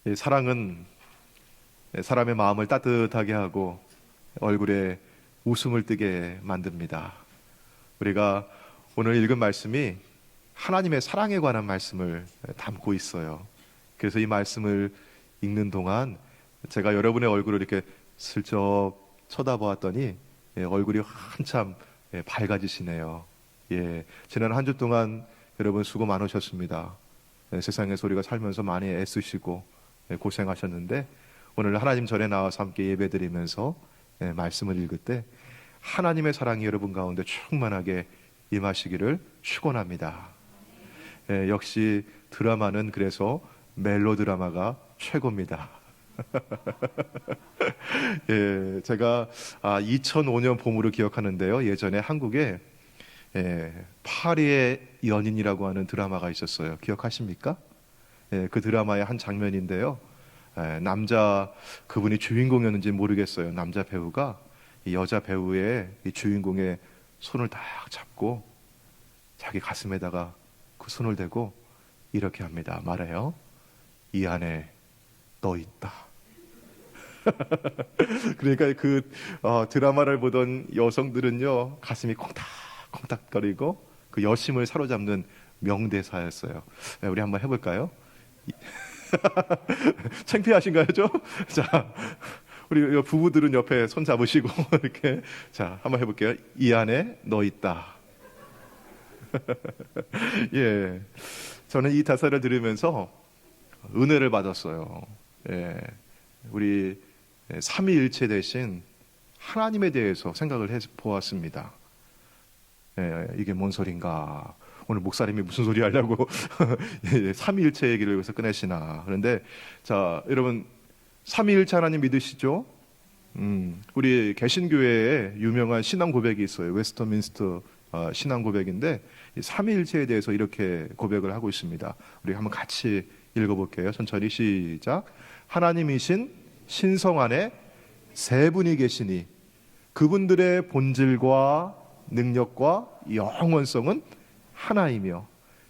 이 사랑은 사람의 마음을 따뜻하게 하고 얼굴에 웃음을 띠게 만듭니다. 우리가 오늘 읽은 말씀이 하나님의 사랑에 관한 말씀을 담고 있어요. 그래서 이 말씀을 읽는 동안 제가 여러분의 얼굴을 이렇게 슬쩍 쳐다보았더니 얼굴이 한참 밝아지시네요. 지난 한 주 동안 여러분 수고 많으셨습니다. 세상에서 우리가 살면서 많이 애쓰시고 고생하셨는데 오늘 하나님 전에 나와서 함께 예배드리면서 말씀을 읽을 때 하나님의 사랑이 여러분 가운데 충만하게 임하시기를 축원합니다. 역시 드라마는 그래서 멜로드라마가 최고입니다. 제가 2005년 봄으로 기억하는데요. 예전에 한국에 파리의 연인이라고 하는 드라마가 있었어요. 기억하십니까? 그 드라마의 한 장면인데요. 남자 그분이 주인공이었는지 모르겠어요. 남자 배우가 이 여자 배우의 이 주인공의 손을 딱 잡고 자기 가슴에다가 그 손을 대고 이렇게 합니다. 말해요. 이 안에 너 있다. 그러니까 그 드라마를 보던 여성들은요 가슴이 콩닥콩닥거리고 그 여심을 사로잡는 명대사였어요. 우리 한번 해볼까요? 창피하신가요, 좀? 자, 우리 부부들은 옆에 손 잡으시고 이렇게 자 한번 해볼게요. 이 안에 너 있다. 저는 이 대사를 들으면서 은혜를 받았어요. 우리 삼위일체 대신 하나님에 대해서 생각을 해 보았습니다. 이게 뭔 소린가? 오늘 목사님이 무슨 소리 하려고 삼위일체 얘기를 여기서 꺼내시나? 그런데 자, 여러분 삼위일체 하나님 믿으시죠? 우리 개신교회에 유명한 신앙 고백이 있어요. 웨스터민스터 신앙 고백인데 삼위일체에 대해서 이렇게 고백을 하고 있습니다. 우리 한번 같이 읽어볼게요. 천천히 시작. 하나님이신 신성 안에 세 분이 계시니 그분들의 본질과 능력과 영원성은 하나이며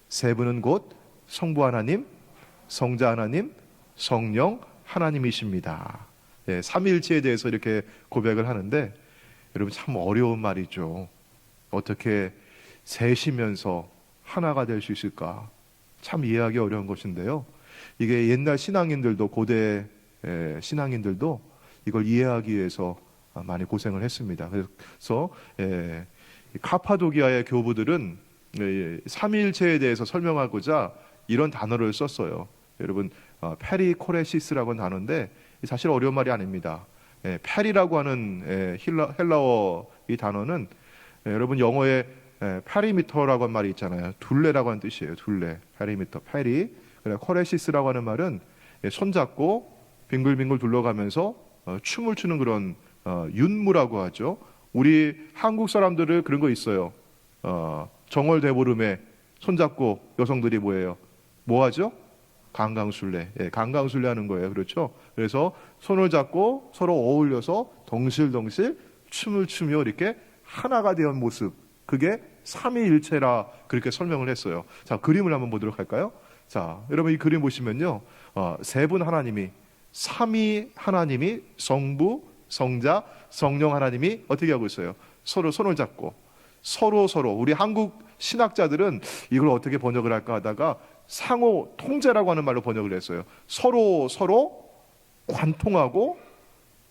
세 분은 곧 성부 하나님, 성자 하나님, 성령 하나님이십니다. 삼위일체에 대해서 이렇게 고백을 하는데 여러분 참 어려운 말이죠. 어떻게 셋이면서 하나가 될 수 있을까? 참 이해하기 어려운 것인데요. 이게 옛날 신앙인들도 고대 신앙인들도 이걸 이해하기 위해서 많이 고생을 했습니다. 그래서 카파도기아의 교부들은 삼위일체에 대해서 설명하고자 이런 단어를 썼어요. 여러분 페리코레시스라고 하는 단어인데 사실 어려운 말이 아닙니다. 페리라고 하는 헬라어 이 단어는 여러분 영어에 페리미터라고 하는 말이 있잖아요. 둘레라고 하는 뜻이에요. 둘레, 페리미터, 페리. 그래 코레시스라고 하는 말은 손잡고 빙글빙글 둘러가면서 춤을 추는 그런 윤무라고 하죠. 우리 한국 사람들은 그런 거 있어요. 정월대보름에 손잡고 여성들이 뭐예요? 뭐 하죠? 강강술래. 강강술래 하는 거예요. 그렇죠? 그래서 손을 잡고 서로 어울려서 덩실덩실 춤을 추며 이렇게 하나가 된 모습. 그게 삼위일체라 그렇게 설명을 했어요. 자, 그림을 한번 보도록 할까요? 자, 여러분 이 그림 보시면요. 세 분 하나님이 삼위 하나님이 성부, 성자, 성령 하나님이 어떻게 하고 있어요? 서로 손을 잡고 서로 우리 한국 신학자들은 이걸 어떻게 번역을 할까 하다가 상호 통제라고 하는 말로 번역을 했어요. 서로 관통하고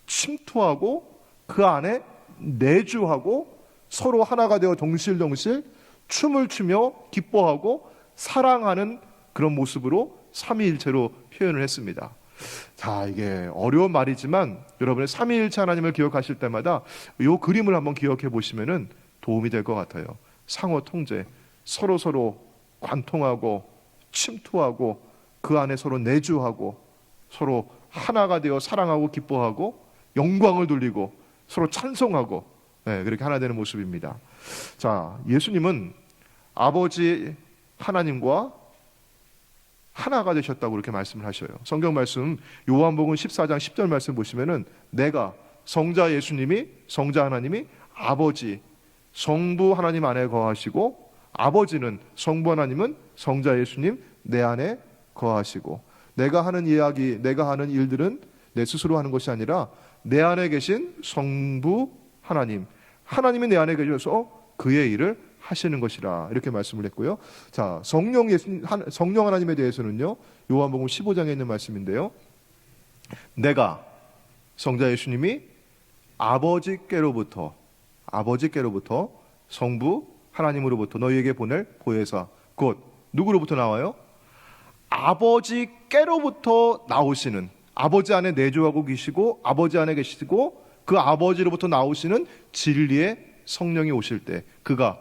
침투하고 그 안에 내주하고 서로 하나가 되어 동실동실 춤을 추며 기뻐하고 사랑하는 그런 모습으로 삼위일체로 표현을 했습니다. 자, 이게 어려운 말이지만 여러분의 삼위일체 하나님을 기억하실 때마다 이 그림을 한번 기억해 보시면은 도움이 될 것 같아요. 상호 통제, 서로 관통하고 침투하고 그 안에 서로 내주하고 서로 하나가 되어 사랑하고 기뻐하고 영광을 돌리고 서로 찬송하고 그렇게 하나 되는 모습입니다. 자, 예수님은 아버지 하나님과 하나가 되셨다고 그렇게 말씀을 하셔요. 성경 말씀 요한복음 14장 10절 말씀 보시면은 내가 성자 예수님이 성자 하나님이 아버지 성부 하나님 안에 거하시고 아버지는 성부 하나님은 성자 예수님 내 안에 거하시고 내가 하는 이야기, 내가 하는 일들은 내 스스로 하는 것이 아니라 내 안에 계신 성부 하나님, 하나님이 내 안에 계셔서 그의 일을 하시는 것이라 이렇게 말씀을 했고요. 자, 성령 하나님에 대해서는요, 요한복음 15장에 있는 말씀인데요, 내가, 성자 예수님이 아버지께로부터 성부 하나님으로부터 너희에게 보낼 보혜사, 곧 누구로부터 나와요? 아버지께로부터 나오시는, 아버지 안에 내주하고 계시고 아버지 안에 계시고 그 아버지로부터 나오시는 진리의 성령이 오실 때, 그가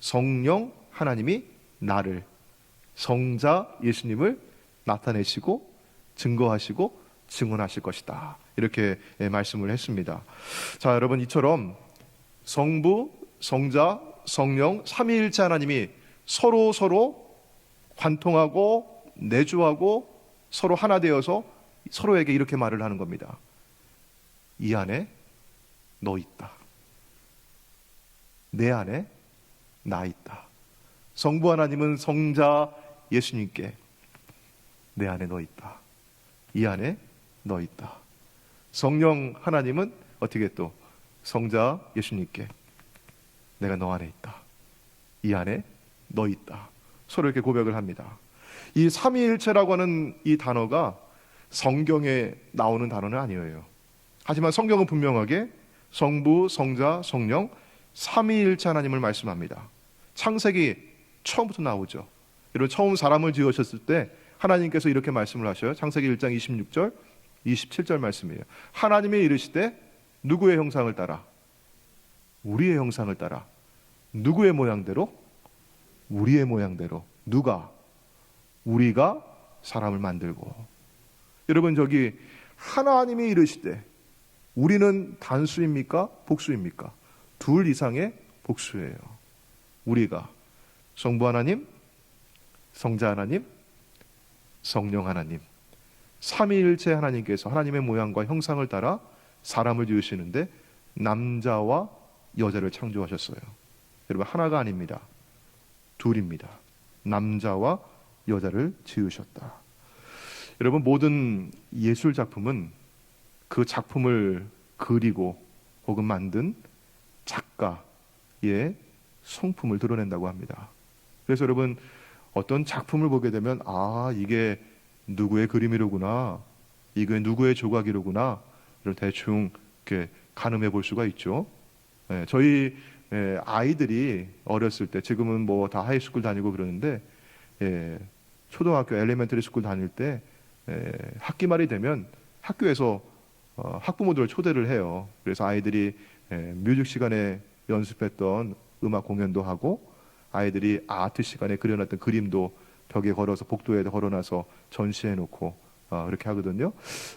성령 하나님이 나를, 성자 예수님을 나타내시고 증거하시고 증언하실 것이다, 이렇게 말씀을 했습니다. 자, 여러분, 이처럼 성부, 성자, 성령 삼위일체 하나님이 서로 관통하고 내주하고 서로 하나 되어서 서로에게 이렇게 말을 하는 겁니다. 이 안에 너 있다. 내 안에 나 있다. 성부 하나님은 성자 예수님께 내 안에 너 있다. 이 안에 너 있다. 성령 하나님은 어떻게 또 성자 예수님께 내가 너 안에 있다. 이 안에 너 있다. 서로 이렇게 고백을 합니다. 이 삼위일체라고 하는 이 단어가 성경에 나오는 단어는 아니에요. 하지만 성경은 분명하게 성부, 성자, 성령 삼위일체 하나님을 말씀합니다. 창세기 처음부터 나오죠. 여러분, 처음 사람을 지으셨을 때 하나님께서 이렇게 말씀을 하셔요. 창세기 1장 26절 27절 말씀이에요. 하나님이 이르시되 누구의 형상을 따라? 우리의 형상을 따라. 누구의 모양대로? 우리의 모양대로. 누가? 우리가 사람을 만들고. 여러분, 저기 하나님이 이르시되, 우리는 단수입니까? 복수입니까? 둘 이상의 복수예요. 우리가 성부 하나님, 성자 하나님, 성령 하나님, 삼위일체 하나님께서 하나님의 모양과 형상을 따라 사람을 지으시는데 남자와 여자를 창조하셨어요. 여러분, 하나가 아닙니다. 둘입니다. 남자와 여자를 지으셨다. 여러분, 모든 예술 작품은 그 작품을 그리고 혹은 만든 작가의 성품을 드러낸다고 합니다. 그래서 여러분, 어떤 작품을 보게 되면 이게 누구의 그림이로구나, 이게 누구의 조각이로구나, 이런 대충 이렇게 가늠해 볼 수가 있죠. 저희 아이들이 어렸을 때, 지금은 뭐 다 하이스쿨 다니고 그러는데, 초등학교 엘리멘터리 스쿨 다닐 때 학기 말이 되면 학교에서 학부모들을 초대를 해요. 그래서 아이들이 뮤직 시간에 연습했던 음악 공연도 하고, 아이들이 아트 시간에 그려놨던 그림도 벽에 걸어서 복도에 걸어놔서 전시해 놓고 이렇게 하거든요.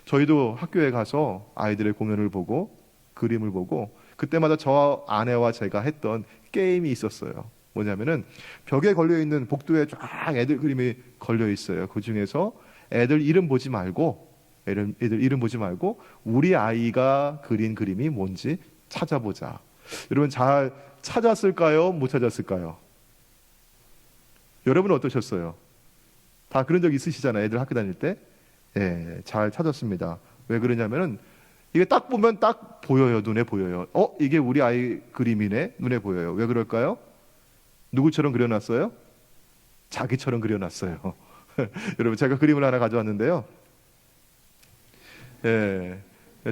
저희도 학교에 가서 아이들의 공연을 보고 그림을 보고, 그때마다 저 아내와 제가 했던 게임이 있었어요. 뭐냐면은 벽에 걸려있는, 복도에 쫙 애들 그림이 걸려 있어요. 그 중에서 애들 이름 보지 말고 우리 아이가 그린 그림이 뭔지 찾아보자. 여러분, 잘 찾았을까요? 못 찾았을까요? 여러분은 어떠셨어요? 다 그런 적 있으시잖아요. 애들 학교 다닐 때. 잘 찾았습니다. 왜 그러냐면은 이게 딱 보면 딱 보여요. 눈에 보여요. 이게 우리 아이 그림이네. 눈에 보여요. 왜 그럴까요? 누구처럼 그려놨어요? 자기처럼 그려놨어요. 여러분, 제가 그림을 하나 가져왔는데요.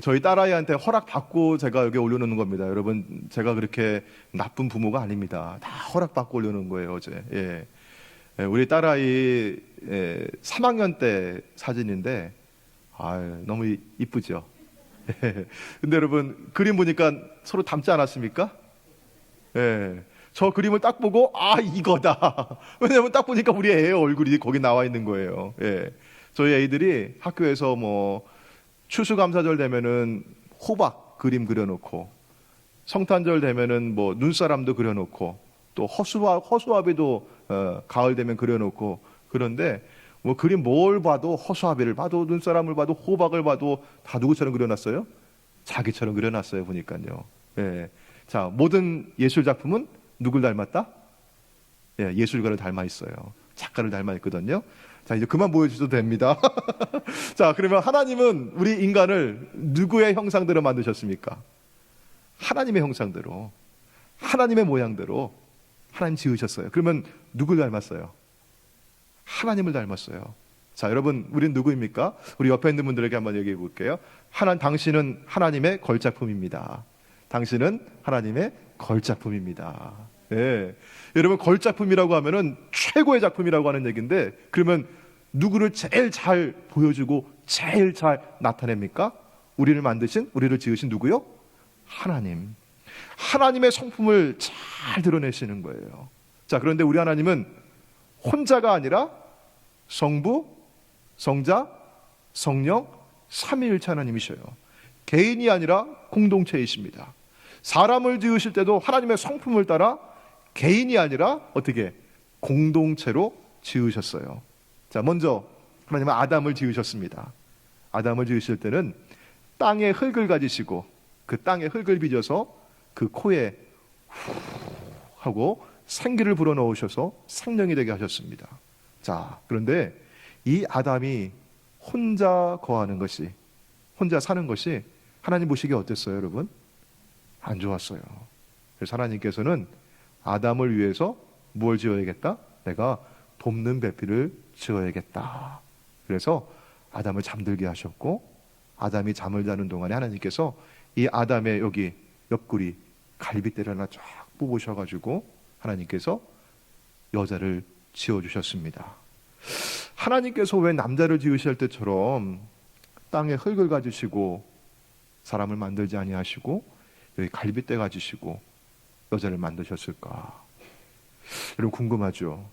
저희 딸아이한테 허락받고 제가 여기 올려놓는 겁니다. 여러분, 제가 그렇게 나쁜 부모가 아닙니다. 다 허락받고 올려놓은 거예요, 어제. 우리 딸아이 3학년 때 사진인데 너무 이쁘죠? 근데 여러분, 그림 보니까 서로 닮지 않았습니까? 저 그림을 딱 보고 이거다. 왜냐면 딱 보니까 우리 애 얼굴이 거기 나와 있는 거예요. 저희 애들이 학교에서 뭐 추수감사절 되면은 호박 그림 그려놓고, 성탄절 되면은 뭐 눈사람도 그려놓고, 또 허수아비도 가을 되면 그려놓고, 그런데 뭐 그림 뭘 봐도, 허수아비를 봐도, 눈사람을 봐도, 호박을 봐도 다 누구처럼 그려놨어요? 자기처럼 그려놨어요, 보니까요. 자, 모든 예술 작품은 누굴 닮았다? 예술가를 닮아 있어요. 작가를 닮아 있거든요. 자, 이제 그만 보여주셔도 됩니다. 자, 그러면 하나님은 우리 인간을 누구의 형상대로 만드셨습니까? 하나님의 형상대로, 하나님의 모양대로 하나님 지으셨어요. 그러면 누굴 닮았어요? 하나님을 닮았어요. 자, 여러분, 우린 누구입니까? 우리 옆에 있는 분들에게 한번 얘기해 볼게요. 당신은 하나님의 걸작품입니다. 당신은 하나님의 걸작품입니다. 예. 여러분, 걸작품이라고 하면은 최고의 작품이라고 하는 얘기인데, 그러면 누구를 제일 잘 보여주고 제일 잘 나타냅니까? 우리를 만드신, 우리를 지으신 누구요? 하나님. 하나님의 성품을 잘 드러내시는 거예요. 자, 그런데 우리 하나님은 혼자가 아니라 성부, 성자, 성령, 삼위일체 하나님이셔요. 개인이 아니라 공동체이십니다. 사람을 지으실 때도 하나님의 성품을 따라 개인이 아니라 어떻게 공동체로 지으셨어요. 자, 먼저 하나님은 아담을 지으셨습니다. 아담을 지으실 때는 땅에 흙을 가지시고 그 땅에 흙을 빚어서 그 코에 후 하고 생기를 불어넣으셔서 생명이 되게 하셨습니다. 자, 그런데 이 아담이 혼자 거하는 것이, 혼자 사는 것이 하나님 보시기에 어땠어요, 여러분? 안 좋았어요. 그래서 하나님께서는 아담을 위해서 뭘 지어야겠다? 내가 돕는 배필을 지어야겠다. 그래서 아담을 잠들게 하셨고, 아담이 잠을 자는 동안에 하나님께서 이 아담의 여기 옆구리 갈빗대를 하나 쫙 뽑으셔가지고 하나님께서 여자를 지어주셨습니다. 하나님께서 왜 남자를 지으실 때처럼 땅에 흙을 가지시고 사람을 만들지 아니하시고 여기 갈빗대 가지시고 여자를 만드셨을까? 여러분 궁금하죠?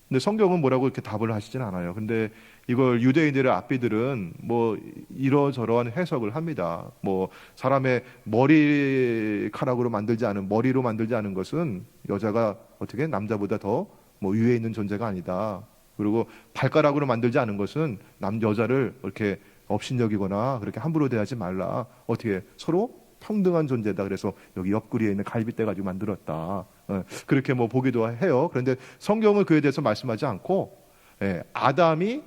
근데 성경은 뭐라고 이렇게 답을 하시진 않아요. 근데 이걸 유대인들의 앞비들은 뭐 이러저러한 해석을 합니다. 뭐 사람의 머리카락으로 만들지 않은, 머리로 만들지 않은 것은 여자가 어떻게 남자보다 더 뭐 위에 있는 존재가 아니다. 그리고 발가락으로 만들지 않은 것은 여자를 이렇게 업신여기거나 그렇게 함부로 대하지 말라. 어떻게 서로 평등한 존재다. 그래서 여기 옆구리에 있는 갈빗대 가지고 만들었다. 그렇게 뭐 보기도 해요. 그런데 성경은 그에 대해서 말씀하지 않고 아담이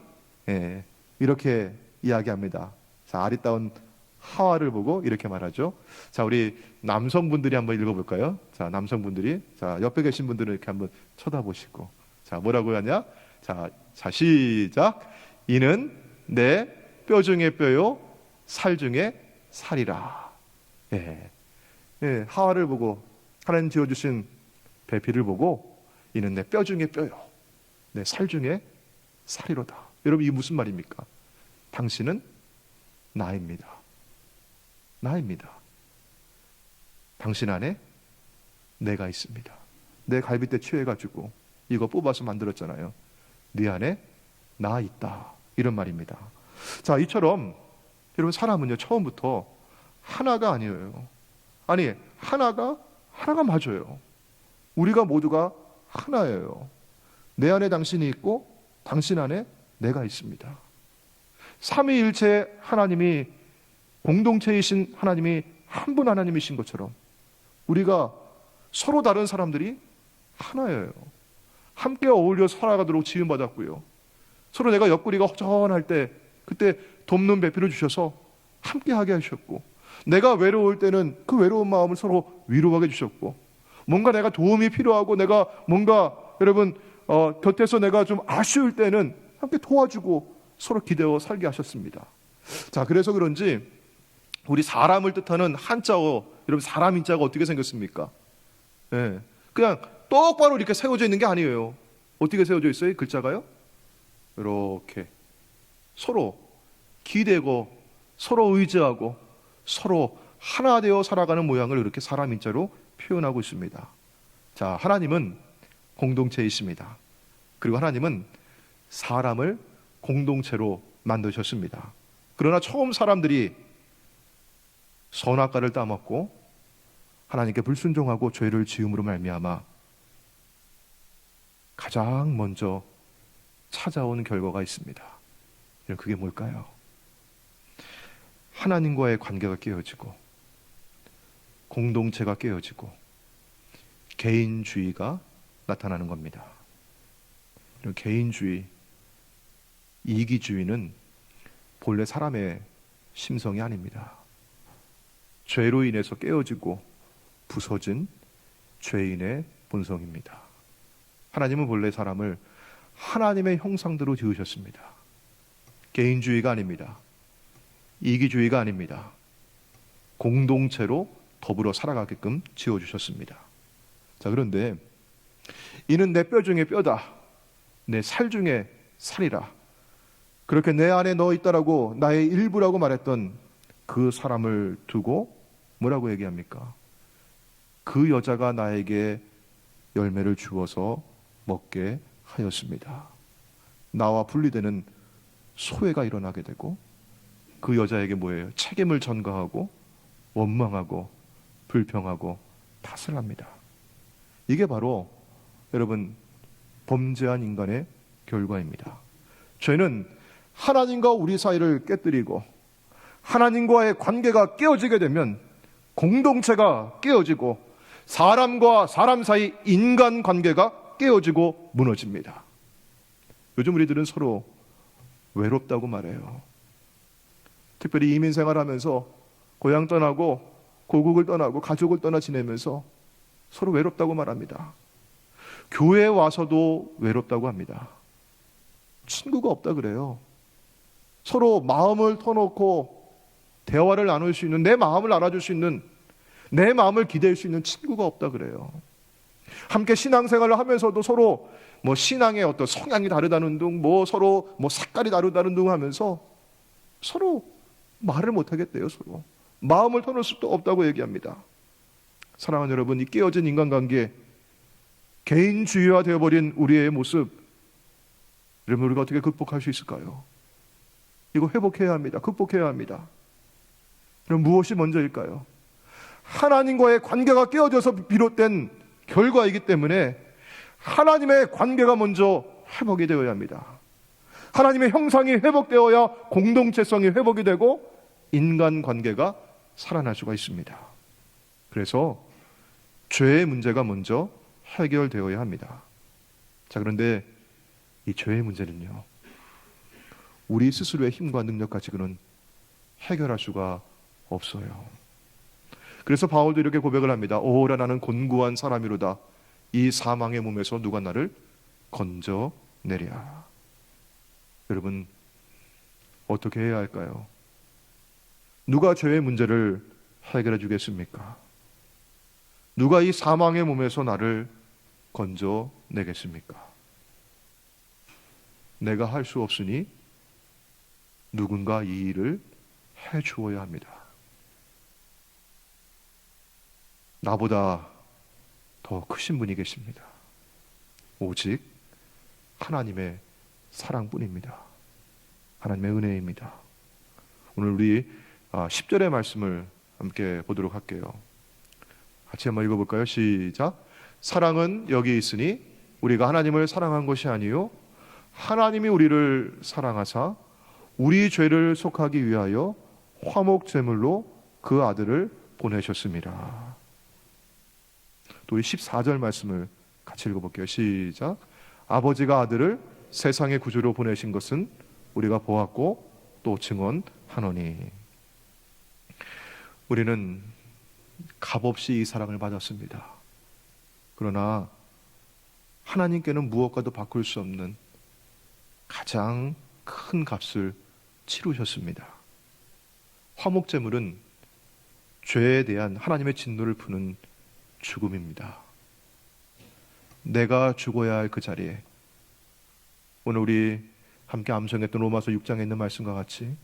이렇게 이야기합니다. 자, 아리따운 하와를 보고 이렇게 말하죠. 자, 우리 남성분들이 한번 읽어볼까요? 자, 남성분들이, 자, 옆에 계신 분들은 이렇게 한번 쳐다보시고, 자, 뭐라고 하냐? 자, 시작. 이는 내 뼈 중에 뼈요, 살 중에 살이라. 하와를 보고 하나님 지어주신 배필을 보고 이는 내 뼈 중에 뼈요, 내 살 중에 살이로다. 여러분, 이게 무슨 말입니까? 당신은 나입니다. 나입니다. 당신 안에 내가 있습니다. 내 갈빗대 취해가지고 이거 뽑아서 만들었잖아요. 네 안에 나 있다. 이런 말입니다. 자, 이처럼 여러분 사람은요 처음부터 하나가 아니에요. 아니, 하나가 맞아요. 우리가 모두가 하나예요. 내 안에 당신이 있고 당신 안에 내가 있습니다. 삼위일체 하나님이, 공동체이신 하나님이 한 분 하나님이신 것처럼 우리가 서로 다른 사람들이 하나예요. 함께 어울려 살아가도록 지음받았고요. 서로 내가 옆구리가 허전할 때 그때 돕는 배필을 주셔서 함께하게 하셨고, 내가 외로울 때는 그 외로운 마음을 서로 위로하게 주셨고, 뭔가 내가 도움이 필요하고 내가 뭔가 여러분 곁에서 내가 좀 아쉬울 때는 함께 도와주고 서로 기대어 살게 하셨습니다. 자, 그래서 그런지 우리 사람을 뜻하는 한자어, 여러분 사람 인자가 어떻게 생겼습니까? 그냥 똑바로 이렇게 세워져 있는 게 아니에요. 어떻게 세워져 있어요? 글자가요? 이렇게 서로 기대고 서로 의지하고 서로 하나 되어 살아가는 모양을 이렇게 사람 인자로 표현하고 있습니다. 자, 하나님은 공동체이십니다. 그리고 하나님은 사람을 공동체로 만드셨습니다. 그러나 처음 사람들이 선악과를 따먹고 하나님께 불순종하고 죄를 지음으로 말미암아 가장 먼저 찾아온 결과가 있습니다. 그게 뭘까요? 하나님과의 관계가 깨어지고 공동체가 깨어지고 개인주의가 나타나는 겁니다. 개인주의, 이기주의는 본래 사람의 심성이 아닙니다. 죄로 인해서 깨어지고 부서진 죄인의 본성입니다. 하나님은 본래 사람을 하나님의 형상대로 지으셨습니다. 개인주의가 아닙니다. 이기주의가 아닙니다. 공동체로 더불어 살아가게끔 지어주셨습니다. 자, 그런데 이는 내 뼈 중에 뼈다, 내 살 중에 살이라, 그렇게 내 안에 넣어 있다라고 나의 일부라고 말했던 그 사람을 두고 뭐라고 얘기합니까? 그 여자가 나에게 열매를 주어서 먹게 하였습니다. 나와 분리되는 소외가 일어나게 되고 그 여자에게 뭐예요? 책임을 전가하고 원망하고 불평하고 탓을 합니다. 이게 바로 여러분 범죄한 인간의 결과입니다. 죄는 하나님과 우리 사이를 깨뜨리고 하나님과의 관계가 깨어지게 되면 공동체가 깨어지고 사람과 사람 사이 인간 관계가 깨어지고 무너집니다. 요즘 우리들은 서로 외롭다고 말해요. 특별히 이민 생활하면서 고향 떠나고 고국을 떠나고 가족을 떠나 지내면서 서로 외롭다고 말합니다. 교회에 와서도 외롭다고 합니다. 친구가 없다 그래요. 서로 마음을 터놓고 대화를 나눌 수 있는, 내 마음을 알아줄 수 있는, 내 마음을 기댈 수 있는 친구가 없다 그래요. 함께 신앙생활을 하면서도 서로 신앙의 어떤 성향이 다르다는 둥, 서로 색깔이 다르다는 둥 하면서 서로 말을 못 하겠대요. 서로 마음을 터놓을 수도 없다고 얘기합니다. 사랑하는 여러분, 이 깨어진 인간관계, 개인주의화 되어버린 우리의 모습, 여러분 우리가 어떻게 극복할 수 있을까요? 이거 회복해야 합니다. 극복해야 합니다. 그럼 무엇이 먼저일까요? 하나님과의 관계가 깨어져서 비롯된 결과이기 때문에 하나님의 관계가 먼저 회복이 되어야 합니다. 하나님의 형상이 회복되어야 공동체성이 회복이 되고 인간관계가 살아날 수가 있습니다. 그래서 죄의 문제가 먼저 해결되어야 합니다. 자, 그런데 이 죄의 문제는요, 우리 스스로의 힘과 능력 가지고는 해결할 수가 없어요. 그래서 바울도 이렇게 고백을 합니다. 오라 나는 곤고한 사람이로다. 이 사망의 몸에서 누가 나를 건져내랴. 여러분 어떻게 해야 할까요? 누가 죄의 문제를 해결해 주겠습니까? 누가 이 사망의 몸에서 나를 건져내겠습니까? 내가 할 수 없으니 누군가 이 일을 해 주어야 합니다. 나보다 더 크신 분이 계십니다. 오직 하나님의 사랑뿐입니다. 하나님의 은혜입니다. 오늘 우리 10절의 말씀을 함께 보도록 할게요. 같이 한번 읽어볼까요? 시작. 사랑은 여기 있으니 우리가 하나님을 사랑한 것이 아니요 하나님이 우리를 사랑하사 우리 죄를 속하기 위하여 화목제물로 그 아들을 보내셨습니다. 또 이 14절 말씀을 같이 읽어볼게요. 시작. 아버지가 아들을 세상의 구주로 보내신 것은 우리가 보았고 또 증언하노니. 우리는 값없이 이 사랑을 받았습니다. 그러나 하나님께는 무엇과도 바꿀 수 없는 가장 큰 값을 치르셨습니다. 화목제물은 죄에 대한 하나님의 진노를 푸는 죽음입니다. 내가 죽어야 할 그 자리에, 오늘 우리 함께 암송했던 로마서 6장에 있는 말씀과 같이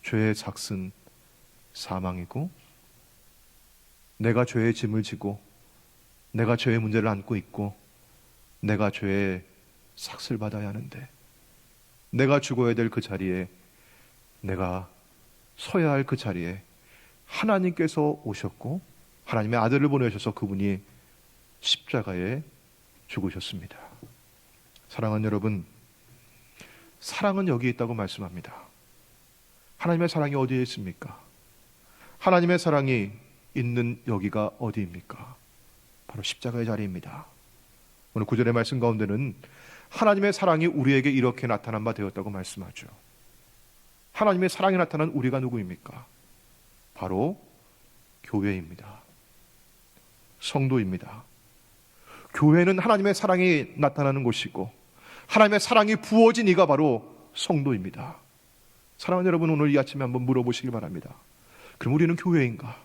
죄의 삭은 사망이고, 내가 죄의 짐을 지고 내가 죄의 문제를 안고 있고 내가 죄의 삭을 받아야 하는데, 내가 죽어야 될 그 자리에, 내가 서야 할 그 자리에 하나님께서 오셨고 하나님의 아들을 보내셔서 그분이 십자가에 죽으셨습니다. 사랑하는 여러분, 사랑은 여기 있다고 말씀합니다. 하나님의 사랑이 어디에 있습니까? 하나님의 사랑이 있는 여기가 어디입니까? 바로 십자가의 자리입니다. 오늘 9절의 말씀 가운데는 하나님의 사랑이 우리에게 이렇게 나타난 바 되었다고 말씀하죠. 하나님의 사랑이 나타난 우리가 누구입니까? 바로 교회입니다. 성도입니다. 교회는 하나님의 사랑이 나타나는 곳이고 하나님의 사랑이 부어진 이가 바로 성도입니다. 사랑하는 여러분, 오늘 이 아침에 한번 물어보시기 바랍니다. 그럼 우리는 교회인가?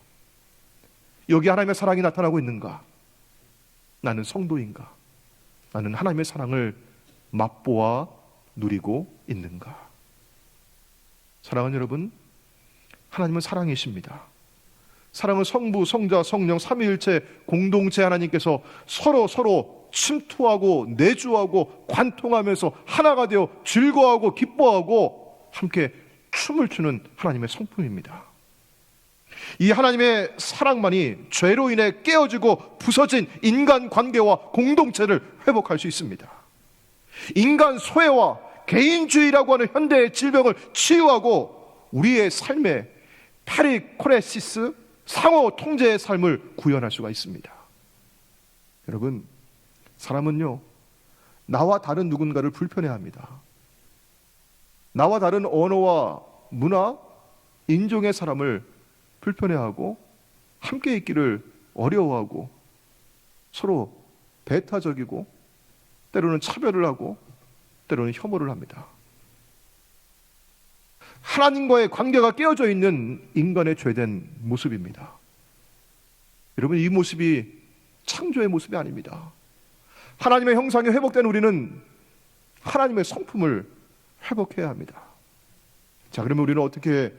여기 하나님의 사랑이 나타나고 있는가? 나는 성도인가? 나는 하나님의 사랑을 맛보아 누리고 있는가? 사랑하는 여러분, 하나님은 사랑이십니다. 사랑은 성부, 성자, 성령, 삼위일체 공동체 하나님께서 서로 침투하고 내주하고 관통하면서 하나가 되어 즐거워하고 기뻐하고 함께 춤을 추는 하나님의 성품입니다. 이 하나님의 사랑만이 죄로 인해 깨어지고 부서진 인간관계와 공동체를 회복할 수 있습니다. 인간 소외와 개인주의라고 하는 현대의 질병을 치유하고 우리의 삶에 페리코레시스, 상호 통제의 삶을 구현할 수가 있습니다. 여러분, 사람은요, 나와 다른 누군가를 불편해합니다. 나와 다른 언어와 문화, 인종의 사람을 불편해하고 함께 있기를 어려워하고 서로 배타적이고 때로는 차별을 하고 때로는 혐오를 합니다. 하나님과의 관계가 깨어져 있는 인간의 죄된 모습입니다. 여러분, 이 모습이 창조의 모습이 아닙니다. 하나님의 형상이 회복된 우리는 하나님의 성품을 회복해야 합니다. 자, 그러면 우리는 어떻게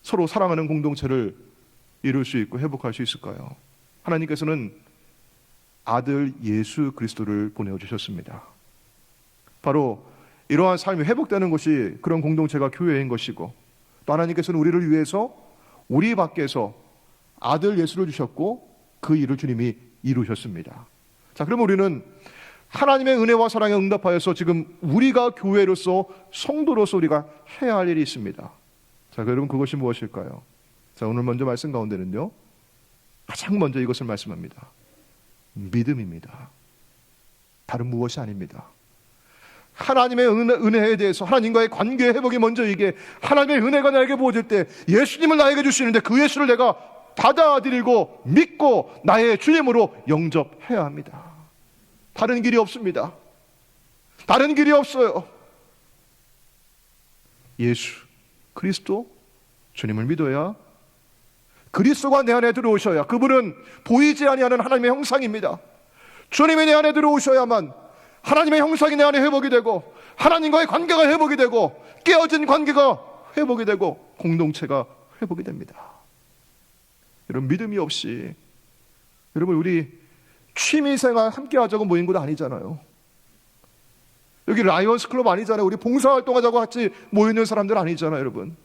서로 사랑하는 공동체를 이룰 수 있고 회복할 수 있을까요? 하나님께서는 아들 예수 그리스도를 보내주셨습니다. 바로 이러한 삶이 회복되는 것이 그런 공동체가 교회인 것이고, 또 하나님께서는 우리를 위해서 우리 밖에서 아들 예수를 주셨고 그 일을 주님이 이루셨습니다. 자, 그러면 우리는 하나님의 은혜와 사랑에 응답하여서 지금 우리가 교회로서 성도로서 우리가 해야 할 일이 있습니다. 자, 여러분, 그것이 무엇일까요? 자, 오늘 먼저 말씀 가운데는요, 가장 먼저 이것을 말씀합니다. 믿음입니다. 다른 무엇이 아닙니다. 하나님의 은혜에 대해서, 하나님과의 관계 회복이 먼저, 이게 하나님의 은혜가 나에게 부어질 때 예수님을 나에게 주시는데 그 예수를 내가 받아들이고 믿고 나의 주님으로 영접해야 합니다. 다른 길이 없습니다. 다른 길이 없어요. 예수 그리스도 주님을 믿어야, 그리스도가 내 안에 들어오셔야, 그분은 보이지 아니하는 하나님의 형상입니다. 주님이 내 안에 들어오셔야만 하나님의 형상이 내 안에 회복이 되고 하나님과의 관계가 회복이 되고 깨어진 관계가 회복이 되고 공동체가 회복이 됩니다. 여러분, 믿음이 없이, 여러분, 우리 취미생활 함께 하자고 모인 곳 아니잖아요. 여기 라이언스 클럽 아니잖아요. 우리 봉사활동하자고 같이 모이는 사람들 아니잖아요. 여러분,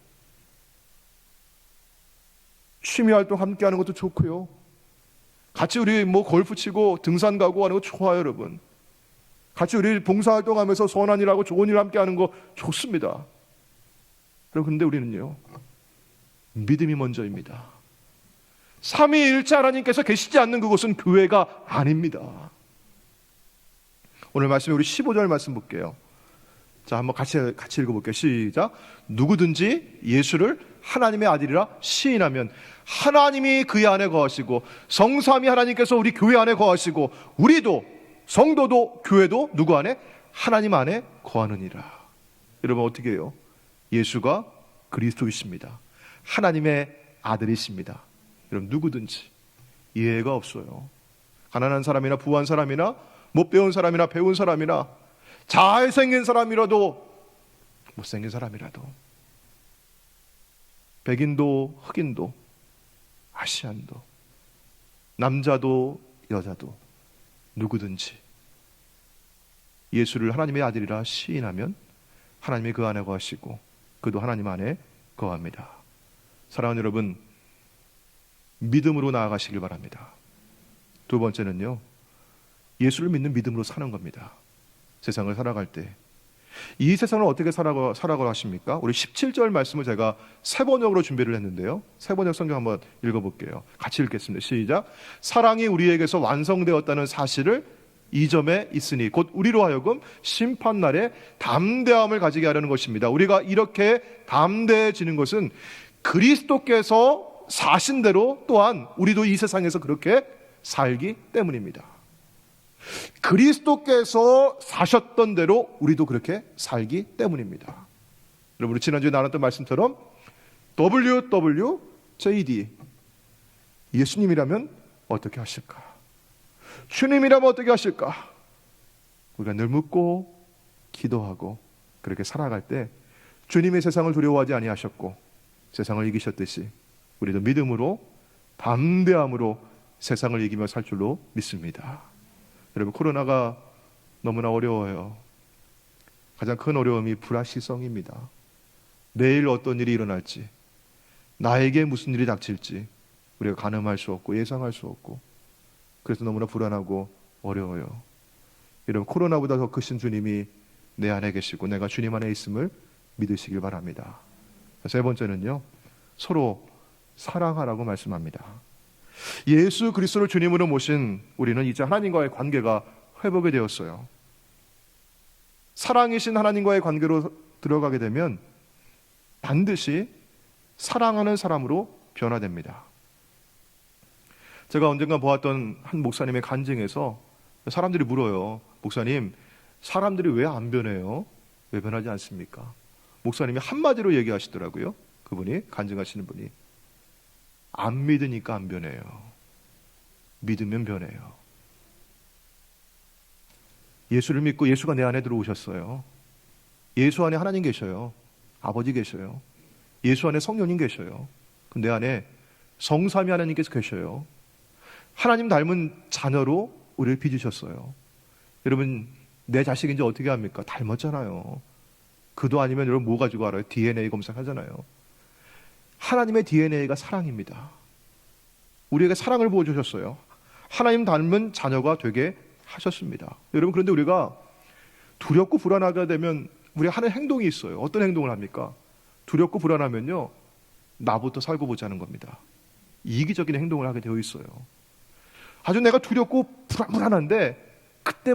취미활동 함께 하는 것도 좋고요, 같이 우리 골프 치고 등산 가고 하는 거 좋아요. 여러분, 같이 우리 봉사활동하면서 선한 일하고 좋은 일 함께 하는 거 좋습니다. 여러분, 근데 우리는요, 믿음이 먼저입니다. 삼위일체 하나님께서 계시지 않는 그곳은 교회가 아닙니다. 오늘 말씀에 우리 15절 말씀 볼게요. 자, 한번 같이 읽어볼게요. 시작. 누구든지 예수를 하나님의 아들이라 시인하면 하나님이 그의 안에 거하시고 성삼위 하나님께서 우리 교회 안에 거하시고 우리도, 성도도 교회도 누구 안에? 하나님 안에 거하느니라. 여러분, 어떻게 해요? 예수가 그리스도이십니다. 하나님의 아들이십니다. 여러분, 누구든지 이해가 없어요. 가난한 사람이나 부한 사람이나 못 배운 사람이나 배운 사람이나 잘생긴 사람이라도 못생긴 사람이라도 백인도 흑인도 아시안도 남자도 여자도 누구든지 예수를 하나님의 아들이라 시인하면 하나님이 그 안에 거하시고 그도 하나님 안에 거합니다. 사랑하는 여러분, 믿음으로 나아가시길 바랍니다. 두 번째는요, 예수를 믿는 믿음으로 사는 겁니다. 세상을 살아갈 때 이 세상을 어떻게 살아가고 하십니까? 우리 17절 말씀을 제가 세 번역으로 준비를 했는데요, 세 번역 성경 한번 읽어볼게요. 같이 읽겠습니다. 시작. 사랑이 우리에게서 완성되었다는 사실을 이 점에 있으니 곧 우리로 하여금 심판날에 담대함을 가지게 하려는 것입니다. 우리가 이렇게 담대해지는 것은 그리스도께서 사신 대로 또한 우리도 이 세상에서 그렇게 살기 때문입니다. 그리스도께서 사셨던 대로 우리도 그렇게 살기 때문입니다. 여러분, 우리 지난주에 나눴던 말씀처럼 WWJD, 예수님이라면 어떻게 하실까? 주님이라면 어떻게 하실까? 우리가 늘 묻고 기도하고 그렇게 살아갈 때 주님의 세상을 두려워하지 아니하셨고 세상을 이기셨듯이 우리도 믿음으로 담대함으로 세상을 이기며 살 줄로 믿습니다. 여러분, 코로나가 너무나 어려워요. 가장 큰 어려움이 불확실성입니다. 내일 어떤 일이 일어날지, 나에게 무슨 일이 닥칠지 우리가 가늠할 수 없고 예상할 수 없고, 그래서 너무나 불안하고 어려워요. 여러분, 코로나보다 더 크신 주님이 내 안에 계시고 내가 주님 안에 있음을 믿으시길 바랍니다. 세 번째는요, 서로 사랑하라고 말씀합니다. 예수 그리스도를 주님으로 모신 우리는 이제 하나님과의 관계가 회복이 되었어요. 사랑이신 하나님과의 관계로 들어가게 되면 반드시 사랑하는 사람으로 변화됩니다. 제가 언젠가 보았던 한 목사님의 간증에서 사람들이 물어요. 목사님, 사람들이 왜 안 변해요? 왜 변하지 않습니까? 목사님이 한마디로 얘기하시더라고요. 그분이, 간증하시는 분이, 안 믿으니까 안 변해요. 믿으면 변해요. 예수를 믿고 예수가 내 안에 들어오셨어요. 예수 안에 하나님 계셔요. 아버지 계셔요. 예수 안에 성령님 계셔요. 내 안에 성삼위 하나님께서 계셔요. 하나님 닮은 자녀로 우리를 빚으셨어요. 여러분, 내 자식인지 어떻게 합니까? 닮았잖아요. 그도 아니면 여러분 뭐 가지고 알아요? DNA 검사하잖아요. 하나님의 DNA가 사랑입니다. 우리에게 사랑을 부어주셨어요. 하나님 닮은 자녀가 되게 하셨습니다. 여러분, 그런데 우리가 두렵고 불안하게 되면 우리가 하는 행동이 있어요. 어떤 행동을 합니까? 두렵고 불안하면요, 나부터 살고 보자는 겁니다. 이기적인 행동을 하게 되어 있어요. 아주 내가 두렵고 불안한데 그때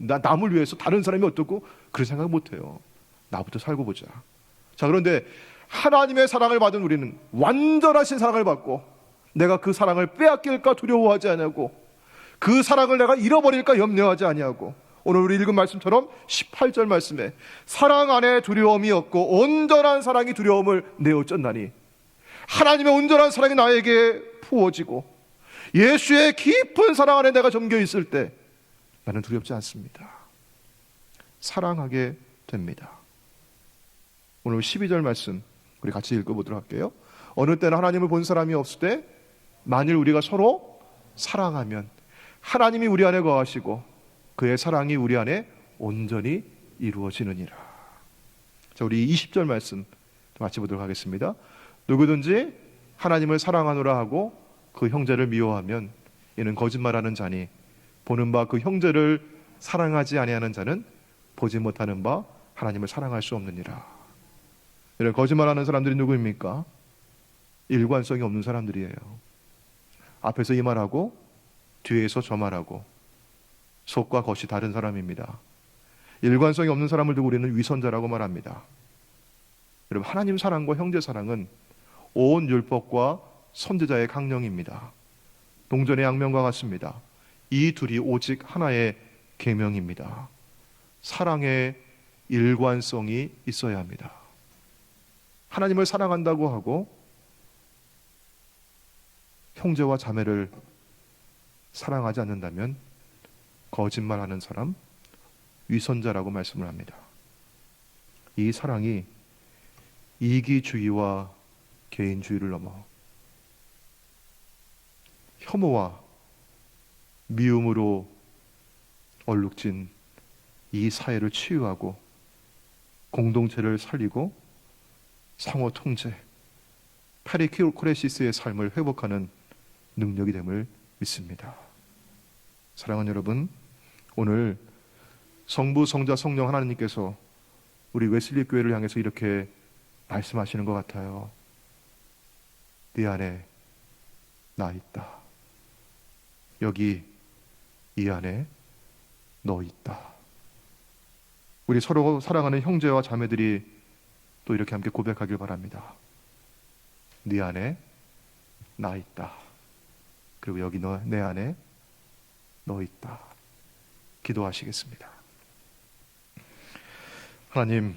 나 남을 위해서 다른 사람이 어떻고 그런 생각 못해요. 나부터 살고 보자. 자, 그런데 하나님의 사랑을 받은 우리는 완전하신 사랑을 받고 내가 그 사랑을 빼앗길까 두려워하지 아니하고 그 사랑을 내가 잃어버릴까 염려하지 아니하고, 오늘 우리 읽은 말씀처럼 18절 말씀에 사랑 안에 두려움이 없고 온전한 사랑이 두려움을 내어쫓나니, 하나님의 온전한 사랑이 나에게 부어지고 예수의 깊은 사랑 안에 내가 잠겨 있을 때 나는 두렵지 않습니다. 사랑하게 됩니다. 오늘 12절 말씀 우리 같이 읽어보도록 할게요. 어느 때는 하나님을 본 사람이 없을 때 만일 우리가 서로 사랑하면 하나님이 우리 안에 거하시고 그의 사랑이 우리 안에 온전히 이루어지느니라. 자, 우리 20절 말씀 마치 보도록 하겠습니다. 누구든지 하나님을 사랑하노라 하고 그 형제를 미워하면 이는 거짓말하는 자니 보는 바 그 형제를 사랑하지 아니하는 자는 보지 못하는 바 하나님을 사랑할 수 없느니라. 이런 거짓말하는 사람들이 누구입니까? 일관성이 없는 사람들이에요. 앞에서 이 말하고 뒤에서 저 말하고 속과 겉이 다른 사람입니다. 일관성이 없는 사람을 두고 우리는 위선자라고 말합니다. 여러분, 하나님 사랑과 형제 사랑은 온 율법과 선지자의 강령입니다. 동전의 양면과 같습니다. 이 둘이 오직 하나의 계명입니다. 사랑의 일관성이 있어야 합니다. 하나님을 사랑한다고 하고 형제와 자매를 사랑하지 않는다면 거짓말하는 사람, 위선자라고 말씀을 합니다. 이 사랑이 이기주의와 개인주의를 넘어 혐오와 미움으로 얼룩진 이 사회를 치유하고 공동체를 살리고 상호 통제, 파리크레시스의 삶을 회복하는 능력이 됨을 믿습니다. 사랑하는 여러분, 오늘 성부, 성자, 성령 하나님께서 우리 웨슬리 교회를 향해서 이렇게 말씀하시는 것 같아요. 네 안에 나 있다. 여기 이 안에 너 있다. 우리 서로 사랑하는 형제와 자매들이 또 이렇게 함께 고백하길 바랍니다. 네 안에 나 있다. 그리고 여기 내 안에 너 있다. 기도하시겠습니다. 하나님,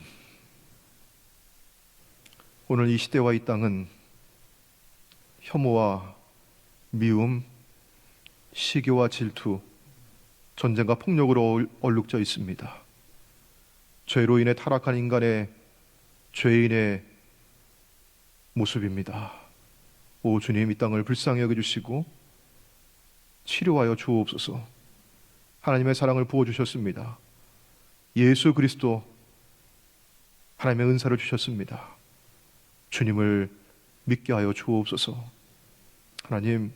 오늘 이 시대와 이 땅은 혐오와 미움, 시기와 질투, 전쟁과 폭력으로 얼룩져 있습니다. 죄로 인해 타락한 인간의 죄인의 모습입니다. 오 주님, 이 땅을 불쌍히 여겨주시고 치료하여 주옵소서. 하나님의 사랑을 부어주셨습니다. 예수 그리스도 하나님의 은사를 주셨습니다. 주님을 믿게 하여 주옵소서. 하나님,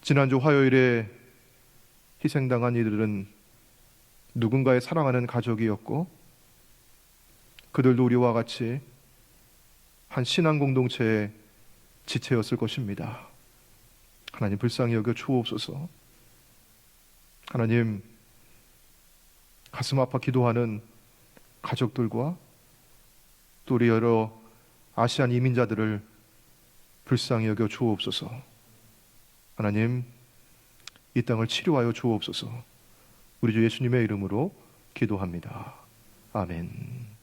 지난주 화요일에 희생당한 이들은 누군가의 사랑하는 가족이었고 그들도 우리와 같이 한 신앙 공동체의 지체였을 것입니다. 하나님, 불쌍히 여겨 주옵소서. 하나님, 가슴 아파 기도하는 가족들과 또 우리 여러 아시안 이민자들을 불쌍히 여겨 주옵소서. 하나님, 이 땅을 치료하여 주옵소서. 우리 주 예수님의 이름으로 기도합니다. 아멘.